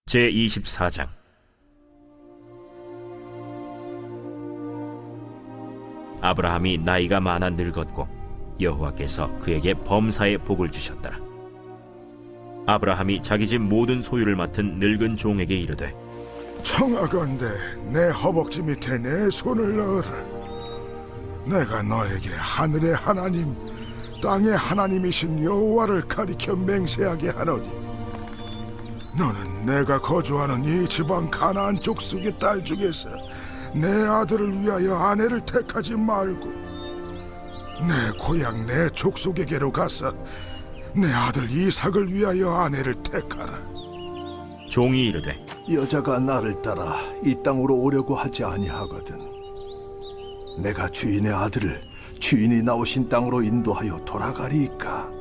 제24장. 아브라함이 나이가 많아 늙었고 여호와께서 그에게 범사의 복을 주셨더라. 아브라함이 자기 집 모든 소유를 맡은 늙은 종에게 이르되, 청하건대 내 허벅지 밑에 내 손을 넣어라. 내가 너에게 하늘의 하나님, 땅의 하나님이신 여호와를 가리켜 맹세하게 하노니, 너는 내가 거주하는 이 지방 가나안 족속의 딸 중에서 내 아들을 위하여 아내를 택하지 말고 내 고향 내 족속에게로 가서 내 아들 이삭을 위하여 아내를 택하라. 종이 이르되, 여자가 나를 따라 이 땅으로 오려고 하지 아니하거든. 내가 주인의 아들을 주인이 나오신 땅으로 인도하여 돌아가리이까.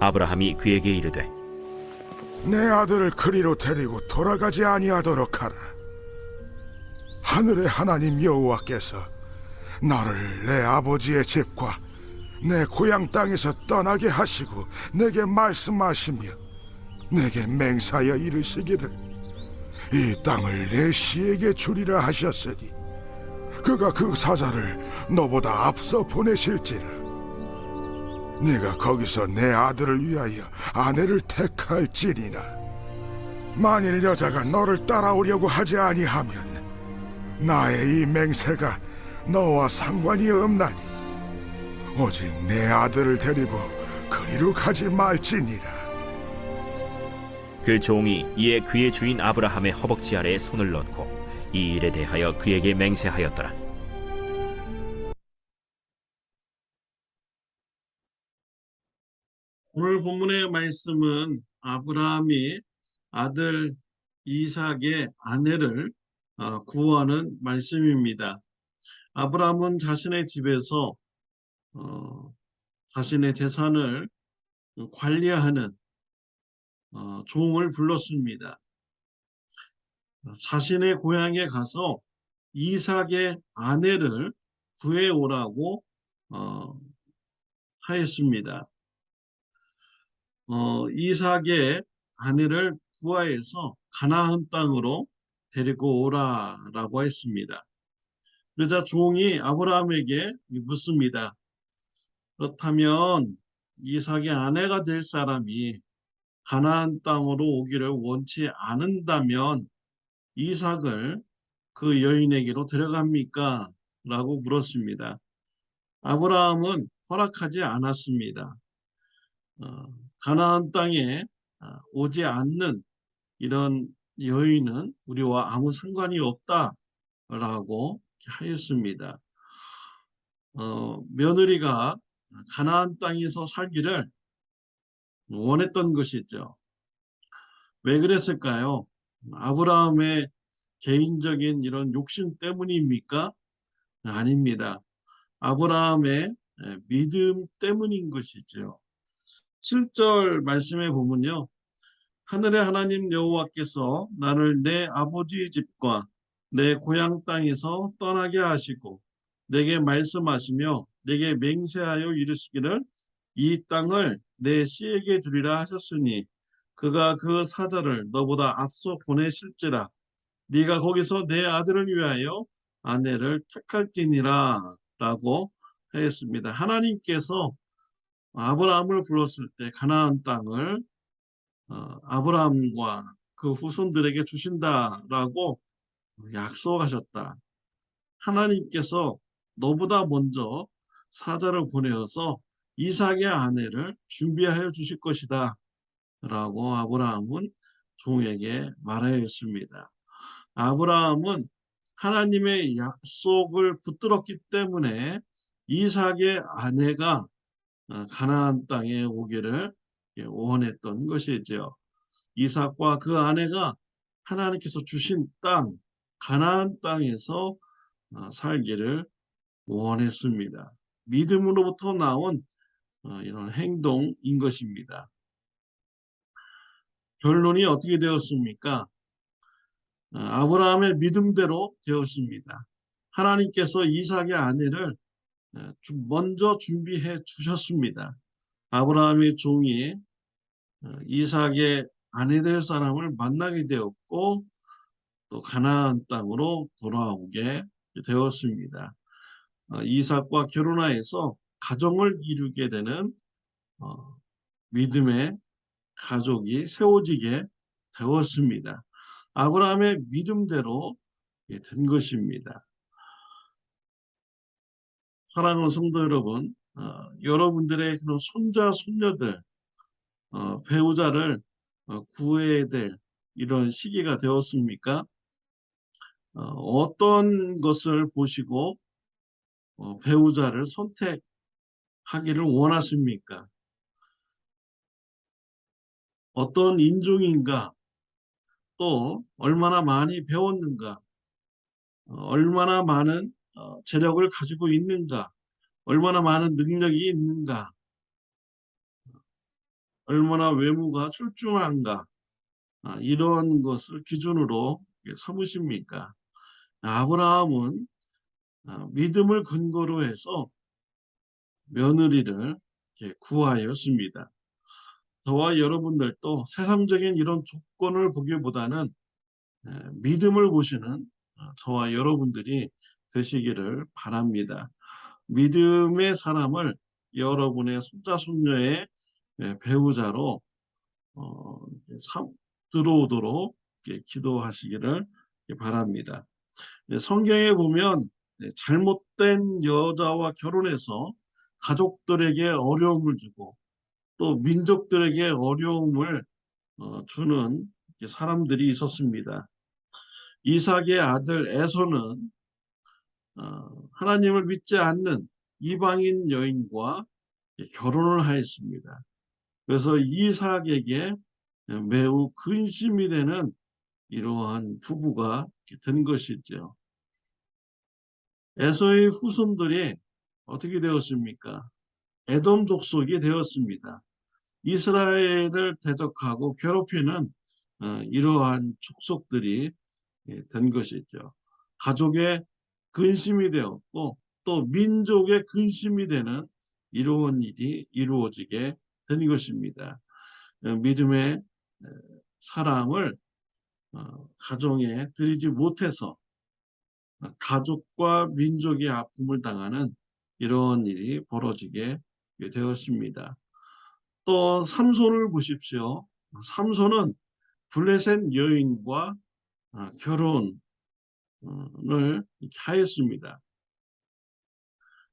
아브라함이 그에게 이르되, 내 아들을 그리로 데리고 돌아가지 아니하도록 하라. 하늘의 하나님 여호와께서 너를 내 아버지의 집과 내 고향 땅에서 떠나게 하시고 내게 말씀하시며 내게 맹사하여 이르시기를 이 땅을 내 씨에게 주리라 하셨으니 그가 그 사자를 너보다 앞서 보내실지라. 네가 거기서 내 아들을 위하여 아내를 택할지니라. 만일 여자가 너를 따라오려고 하지 아니하면 나의 이 맹세가 너와 상관이 없나니 오직 내 아들을 데리고 그리로 가지 말지니라. 그 종이 이에 그의 주인 아브라함의 허벅지 아래에 손을 넣고 이 일에 대하여 그에게 맹세하였더라. 오늘 본문의 말씀은 아브라함이 아들 이삭의 아내를 구하는 말씀입니다. 아브라함은 자신의 집에서 자신의 재산을 관리하는 종을 불렀습니다. 자신의 고향에 가서 이삭의 아내를 구해오라고 하였습니다. 이삭의 아내를 구하해서 가나안 땅으로 데리고 오라라고 했습니다. 그러자 종이 아브라함에게 묻습니다. 그렇다면 이삭의 아내가 될 사람이 가나안 땅으로 오기를 원치 않는다면 이삭을 그 여인에게로 데려갑니까? 라고 물었습니다. 아브라함은 허락하지 않았습니다. 가나안 땅에 오지 않는 이런 여인은 우리와 아무 상관이 없다라고 하였습니다. 며느리가 가나안 땅에서 살기를 원했던 것이죠. 왜 그랬을까요? 아브라함의 개인적인 이런 욕심 때문입니까? 아닙니다. 아브라함의 믿음 때문인 것이죠. 7절 말씀에 보면요. 하늘의 하나님 여호와께서 나를 내 아버지의 집과 내 고향 땅에서 떠나게 하시고 내게 말씀하시며 내게 맹세하여 이르시기를 이 땅을 내 씨에게 주리라 하셨으니 그가 그 사자를 너보다 앞서 보내실지라. 네가 거기서 내 아들을 위하여 아내를 택할지니라 라고 하였습니다. 하나님께서 아브라함을 불렀을 때 가나안 땅을 아브라함과 그 후손들에게 주신다라고 약속하셨다. 하나님께서 너보다 먼저 사자를 보내어서 이삭의 아내를 준비하여 주실 것이다 라고 아브라함은 종에게 말하였습니다. 아브라함은 하나님의 약속을 붙들었기 때문에 이삭의 아내가 가나안 땅에 오기를 원했던 것이죠. 이삭과 그 아내가 하나님께서 주신 땅, 가나안 땅에서 살기를 원했습니다. 믿음으로부터 나온 이런 행동인 것입니다. 결론이 어떻게 되었습니까? 아브라함의 믿음대로 되었습니다. 하나님께서 이삭의 아내를 먼저 준비해 주셨습니다. 아브라함의 종이 이삭의 아내 될 사람을 만나게 되었고 또 가나안 땅으로 돌아오게 되었습니다. 이삭과 결혼하여서 가정을 이루게 되는 믿음의 가족이 세워지게 되었습니다. 아브라함의 믿음대로 된 것입니다. 사랑하는 성도 여러분, 여러분들의 그런 손자, 손녀들, 배우자를 구해야 될 이런 시기가 되었습니까? 어떤 것을 보시고 배우자를 선택하기를 원하십니까? 어떤 인종인가? 또 얼마나 많이 배웠는가? 얼마나 많은 재력을 가지고 있는가? 얼마나 많은 능력이 있는가? 얼마나 외모가 출중한가? 이런 것을 기준으로 삼으십니까? 아브라함은 믿음을 근거로 해서 며느리를 구하였습니다. 저와 여러분들도 세상적인 이런 조건을 보기보다는 믿음을 보시는 저와 여러분들이 되시기를 바랍니다. 믿음의 사람을 여러분의 손자, 손녀의 배우자로 들어오도록 기도하시기를 바랍니다. 성경에 보면 잘못된 여자와 결혼해서 가족들에게 어려움을 주고 또 민족들에게 어려움을 주는 사람들이 있었습니다. 이삭의 아들 에서는 하나님을 믿지 않는 이방인 여인과 결혼을 하였습니다. 그래서 이삭에게 매우 근심이 되는 이러한 부부가 된 것이죠. 에서의 후손들이 어떻게 되었습니까? 에돔 족속이 되었습니다. 이스라엘을 대적하고 괴롭히는 이러한 족속들이 된 것이죠. 가족의 근심이 되었고 또 민족의 근심이 되는 이러한 일이 이루어지게 된 것입니다. 믿음의 사랑을 가정에 들이지 못해서 가족과 민족의 아픔을 당하는 이러한 일이 벌어지게 되었습니다. 또 삼손을 보십시오. 삼손은 블레셋 여인과 결혼을 하였습니다.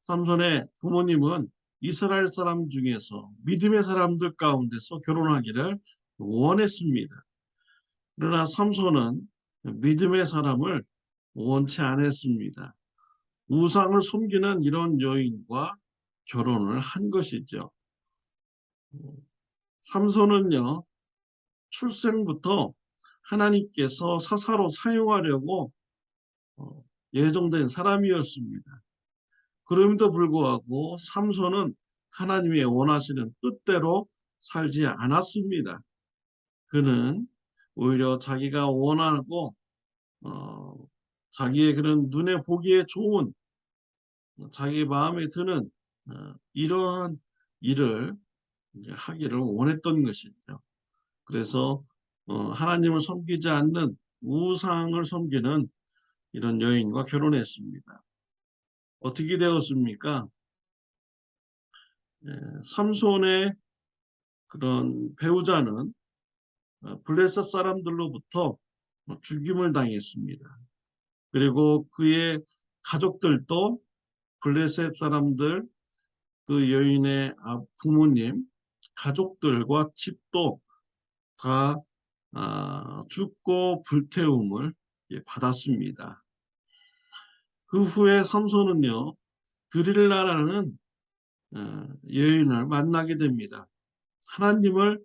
삼손의 부모님은 이스라엘 사람 중에서 믿음의 사람들 가운데서 결혼하기를 원했습니다. 그러나 삼손은 믿음의 사람을 원치 않았습니다. 우상을 섬기는 이런 여인과 결혼을 한 것이죠. 삼손은요, 출생부터 하나님께서 사사로 사용하려고 예정된 사람이었습니다. 그럼에도 불구하고 삼손은 하나님의 원하시는 뜻대로 살지 않았습니다. 그는 오히려 자기가 원하고 자기의 그런 눈에 보기에 좋은 자기 마음에 드는 이러한 일을 하기를 원했던 것이죠. 그래서 하나님을 섬기지 않는 우상을 섬기는 이런 여인과 결혼했습니다. 어떻게 되었습니까? 삼손의 그런 배우자는 블레셋 사람들로부터 죽임을 당했습니다. 그리고 그의 가족들도 블레셋 사람들, 그 여인의 부모님, 가족들과 집도 다 죽고 불태움을 받았습니다. 그 후에 삼손은요, 드릴라라는 여인을 만나게 됩니다. 하나님을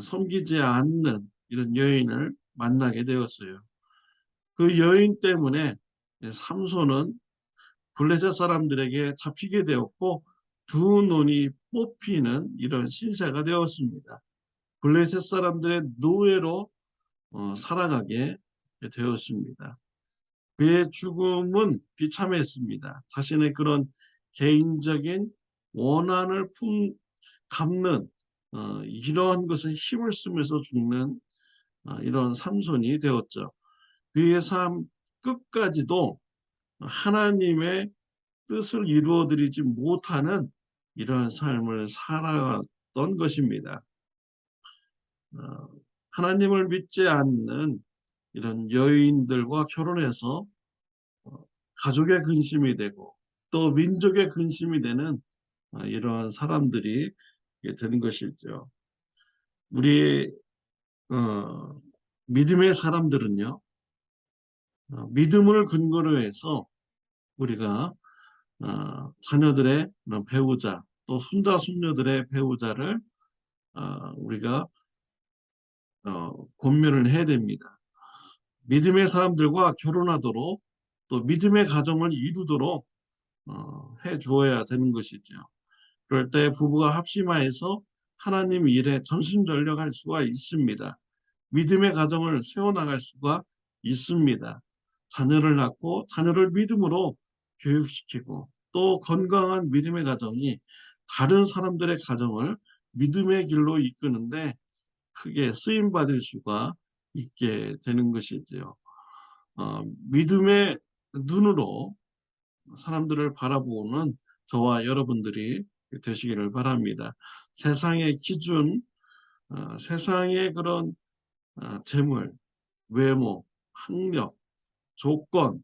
섬기지 않는 이런 여인을 만나게 되었어요. 그 여인 때문에 삼손은 블레셋 사람들에게 잡히게 되었고 두 눈이 뽑히는 이런 신세가 되었습니다. 블레셋 사람들의 노예로 살아가게 되었습니다. 그의 죽음은 비참했습니다. 자신의 그런 개인적인 원한을 갚는 이러한 것에 힘을 쓰면서 죽는 이런 삼손이 되었죠. 그의 삶 끝까지도 하나님의 뜻을 이루어드리지 못하는 이러한 삶을 살아왔던 것입니다. 어, 하나님을 믿지 않는 이런 여인들과 결혼해서 가족의 근심이 되고 또 민족의 근심이 되는 이러한 사람들이 되는 것이죠. 우리 믿음의 사람들은요, 믿음을 근거로 해서 우리가 자녀들의 그런 배우자 또 손자 손녀들의 배우자를 우리가 권면을 해야 됩니다. 믿음의 사람들과 결혼하도록 또 믿음의 가정을 이루도록 해 주어야 되는 것이죠. 그럴 때 부부가 합심하여서 하나님 일에 전심전력할 수가 있습니다. 믿음의 가정을 세워나갈 수가 있습니다. 자녀를 낳고 자녀를 믿음으로 교육시키고 또 건강한 믿음의 가정이 다른 사람들의 가정을 믿음의 길로 이끄는데 크게 쓰임받을 수가 있게 되는 것이지요. 믿음의 눈으로 사람들을 바라보는 저와 여러분들이 되시기를 바랍니다. 세상의 기준, 세상의 그런 재물, 외모, 학력, 조건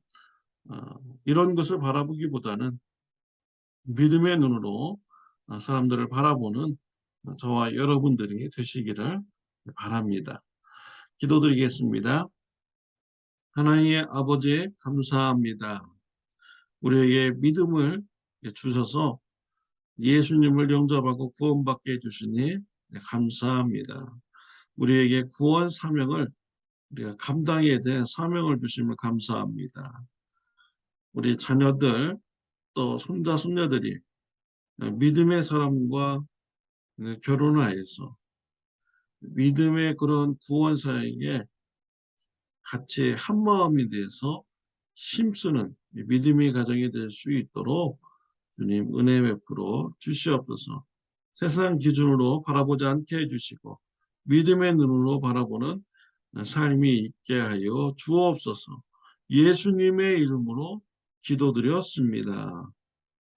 이런 것을 바라보기보다는 믿음의 눈으로 사람들을 바라보는 저와 여러분들이 되시기를 바랍니다. 기도드리겠습니다. 하나님의 아버지 감사합니다. 우리에게 믿음을 주셔서 예수님을 영접하고 구원받게 해주시니 감사합니다. 우리에게 구원 사명을 우리가 감당해야 될 사명을 주심을 감사합니다. 우리 자녀들 또 손자 손녀들이 믿음의 사람과 결혼하여서 믿음의 그런 구원사에게 같이 한마음이 돼서 힘쓰는 믿음의 가정이 될 수 있도록 주님 은혜 베풀어 주시옵소서. 세상 기준으로 바라보지 않게 해주시고 믿음의 눈으로 바라보는 삶이 있게 하여 주옵소서. 예수님의 이름으로 기도드렸습니다.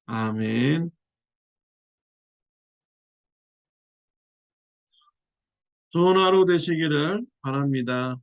아멘. 좋은 하루 되시기를 바랍니다.